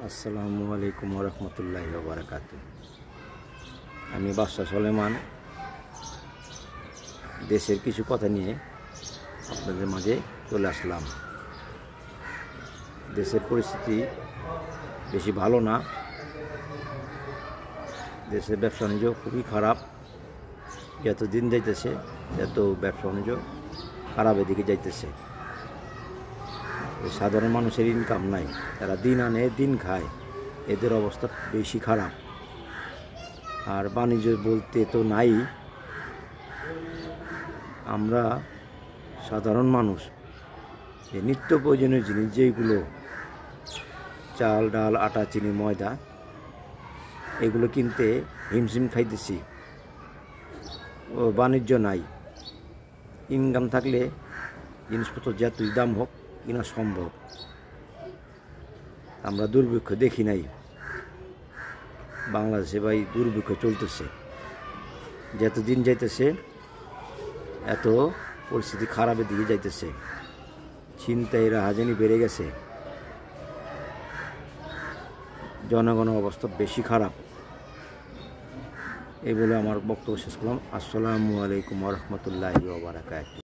আসসালামু আলাইকুম রহমতুল্লাহি ওয়া বারাকাতুহু। আমি বাদশা সুলেমান দেশের কিছু কথা নিয়ে আপনাদের মাঝে চলে আসলাম। দেশের পরিস্থিতি বেশি ভালো না, দেশের ব্যবসা বাণিজ্য খুবই খারাপ। যত দিন যাইতেছে তত ব্যবসা বাণিজ্য খারাপের দিকে যাইতেছে। সাধারণ মানুষের ইনকাম নাই, তারা দিন আনে দিন খায়, এদের অবস্থা বেশি খারাপ। আর বাণিজ্য বলতে তো নাই, আমরা সাধারণ মানুষ যে নিত্য প্রয়োজনীয় জিনিস যেগুলো চাল ডাল আটা চিনি ময়দা এগুলো কিনতে হিমশিম খাইতেছি। ও বাণিজ্য নাই, ইনকাম থাকলে জিনিসপত্র যতই দাম হোক কিনা সম্ভব। আমরা দুর্ভিক্ষ দেখি নাই, বাংলাদেশে ভাই দুর্ভিক্ষ চলতেছে। যত দিন যাইতেছে এত পরিস্থিতি খারাপের দিকে যাইতেছে। ছিনতাই রাহাজানি বেড়ে গেছে, জনগণের অবস্থা বেশি খারাপ। এই বলে আমার বক্তব্য শেষ করলাম। আসসালামু আলাইকুম ওয়া রাহমাতুল্লাহি ওয়া বারাকাতুহু।